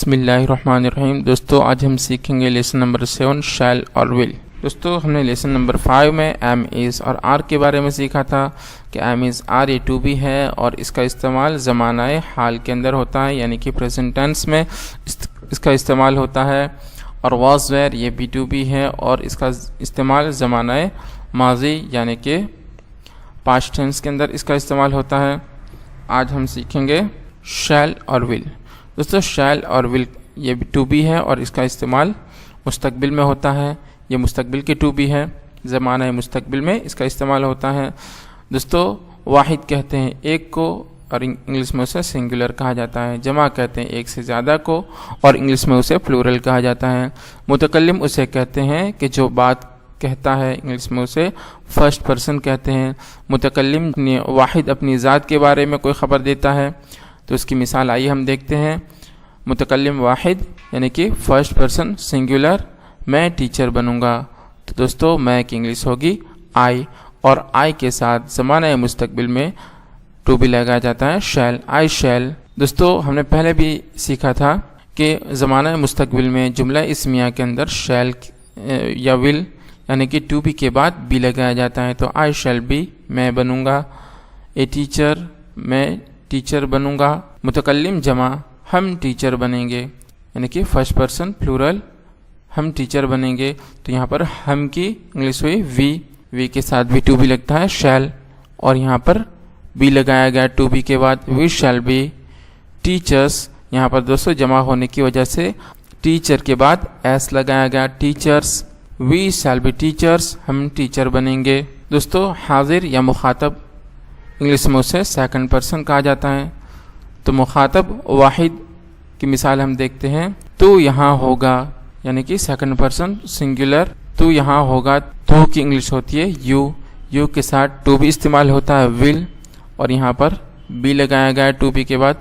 بسم اللہ الرحمن الرحیم۔ دوستو آج ہم سیکھیں گے لیسن نمبر 7 شیل اور ول۔ دوستو ہم نے لیسن نمبر 5 میں ایم از اور آر کے بارے میں سیکھا تھا کہ ایم از آر یہ ٹو بی ہے اور اس کا استعمال زمانہ حال کے اندر ہوتا ہے، یعنی کہ پریزنٹ ٹینس میں اس کا استعمال ہوتا ہے، اور واز ویر یہ بھی ٹو بی ہے اور اس کا استعمال زمانہ ماضی یعنی کہ پاسٹ ٹینس کے اندر اس کا استعمال ہوتا ہے۔ آج ہم سیکھیں گے شیل اور ول۔ دوستو شیل اور ول یہ بھی ٹو بی ہے اور اس کا استعمال مستقبل میں ہوتا ہے، یہ مستقبل کے ٹو بی ہے، زمانہ مستقبل میں اس کا استعمال ہوتا ہے۔ دوستو واحد کہتے ہیں ایک کو اور انگلش میں اسے سنگولر کہا جاتا ہے، جمع کہتے ہیں ایک سے زیادہ کو اور انگلش میں اسے پلورل کہا جاتا ہے۔ متکلم اسے کہتے ہیں کہ جو بات کہتا ہے، انگلش میں اسے فرسٹ پرسن کہتے ہیں۔ متکلم واحد اپنی ذات کے بارے میں کوئی خبر دیتا ہے تو اس کی مثال آئیے ہم دیکھتے ہیں۔ متکلم واحد یعنی کہ فرسٹ پرسن سنگولر، میں ٹیچر بنوں گا، تو دوستو میں کی انگلش ہوگی آئی، اور آئی کے ساتھ زمانہ مستقبل میں ٹو بی لگایا جاتا ہے شیل، آئی شیل۔ دوستو ہم نے پہلے بھی سیکھا تھا کہ زمانہ مستقبل میں جملہ اسمیہ کے اندر شیل یا ول یعنی کہ ٹو بی کے بعد بی لگایا جاتا ہے، تو آئی شیل بی میں بنوں گا، اے ٹیچر میں ٹیچر بنوں گا۔ متکلم جمع ہم ٹیچر بنیں گے، یعنی کہ فرسٹ پرسن پلورل ہم ٹیچر بنیں گے، تو یہاں پر ہم کی انگلش ہوئی وی کے ساتھ بھی ٹو بی لگتا ہے شیل، اور یہاں پر بی لگایا گیا ٹو بی کے بعد، وی شیل بی ٹیچرس۔ یہاں پر دوستو جمع ہونے کی وجہ سے ٹیچر کے بعد ایس لگایا گیا teachers, we shall be teachers, ہم ٹیچر بنیں گے۔ دوستو حاضر یا مخاطب انگلش میں اسے سیکنڈ پرسن کہا جاتا ہے، تو مخاطب واحد کی مثال ہم دیکھتے ہیں، تو یہاں ہوگا یعنی کہ سیکنڈ پرسن سنگولر، تو یہاں ہوگا، تو کی انگلش ہوتی ہے یو کے ساتھ ٹو بھی استعمال ہوتا ہے ول، اور یہاں پر بی لگایا گیا ٹو بی کے بعد،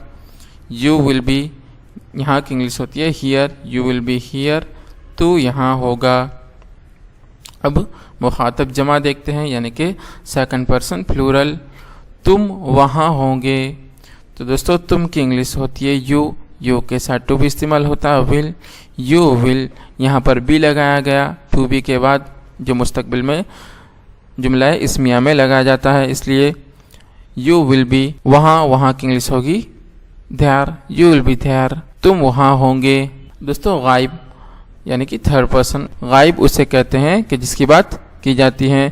یو ول بی، یہاں کی انگلش ہوتی ہے here, you will be here, تو یہاں ہوگا۔ اب مخاطب جمع دیکھتے ہیں یعنی کہ سیکنڈ پرسن پلورل، تم وہاں ہوں گے، تو دوستو تم کی انگلش ہوتی ہے یو کے ساتھ ٹو بھی استعمال ہوتا ہے ول، یو ول، یہاں پر بی لگایا گیا ٹو بی کے بعد جو مستقبل میں جملہ اسمیہ میں لگایا جاتا ہے، اس لیے یو ول بی، وہاں کی انگلش ہوگی دھیار، یو ول بی دھیار، تم وہاں ہوں گے۔ دوستو غائب یعنی کہ تھرڈ پرسن، غائب اسے کہتے ہیں کہ جس کی بات کی جاتی ہے،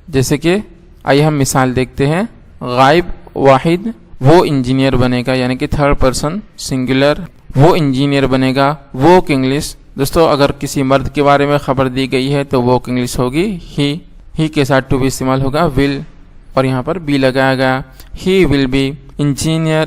جیسے کہ آئیے ہم مثال دیکھتے ہیں، غائب واحد وہ انجینئر بنے گا، یعنی کہ تھرڈ پرسن سنگولر، وہ انجینئر بنے گا، وہ کی انگلش دوستو اگر کسی مرد کے بارے میں خبر دی گئی ہے تو وہ کی انگلش ہوگی ہی کے ساتھ ٹو بھی استعمال ہوگا ول، اور یہاں پر بی لگایا گیا، ہی ول بی انجینئر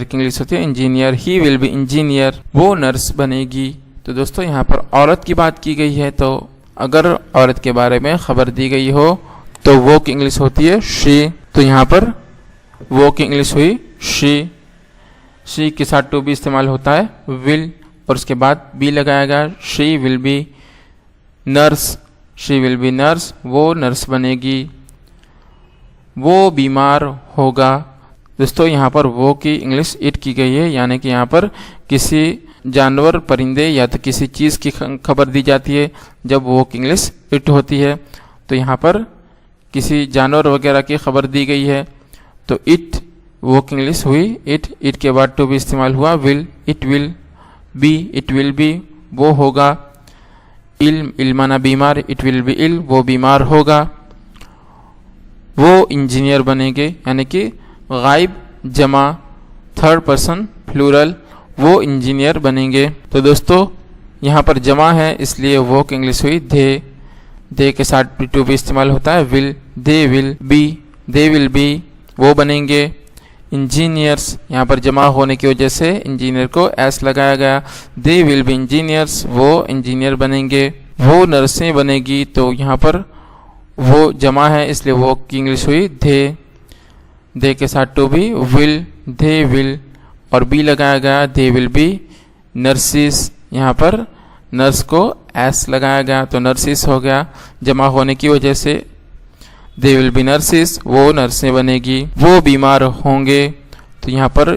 کی انگلش ہوتی ہے engineer, he will be engineer, وہ نرس بنے گی۔ تو دوستو یہاں پر عورت کی بات کی گئی ہے، تو اگر عورت کے بارے میں خبر دی گئی ہو تو وہ کی انگلش ہوتی ہے شی، تو یہاں پر وہ کی انگلش ہوئی شی کے ساتھ ٹو بھی استعمال ہوتا ہے ول، اور اس کے بعد بی لگایا گیا، شی ول بی نرس، وہ نرس بنے گی، وہ بیمار ہوگا۔ دوستو یہاں پر وہ کی انگلش اٹ کی گئی ہے، یعنی کہ یہاں پر کسی جانور، پرندے یا تو کسی چیز کی خبر دی جاتی ہے، جب وہ کی انگلش اٹ ہوتی ہے، تو یہاں پر کسی جانور وغیرہ کی خبر دی گئی ہے تو اٹ، وہ کی انگلش ہوئی اٹ کے بعد ٹو بھی استعمال ہوا ول، اٹ ول بی، وہ ہوگا، علمانہ بیمار، اٹ ول بی علم، وہ بیمار ہوگا، وہ انجینئر بنیں گے، یعنی کہ غائب جمع تھرڈ پرسن پلورل، وہ انجینئر بنیں گے۔ تو دوستو یہاں پر جمع ہے اس لیے وہ کی انگلش ہوئی دے کے ساتھ ٹو بھی استعمال ہوتا ہے ول، دے ول بی، وہ بنیں گے انجینئرس، یہاں پر جمع ہونے کی وجہ سے انجینئر کو ایس لگایا گیا، دے ول بی انجینئرس، وہ انجینئر بنیں گے، وہ نرسیں بنے گی، تو یہاں پر وہ جمع ہے اس لیے وہ کی انگلش ہوئی دے کے ساتھ ٹو بھی ول، دے ول، اور بی لگایا گیا، دے ول بی نرسز، یہاں پر نرس کو ایس لگایا گیا تو نرسز ہو گیا، جمع ہونے کی وجہ سے دے ول بی نرسز، وہ نرسیں بنے گی، وہ بیمار ہوں گے، تو یہاں پر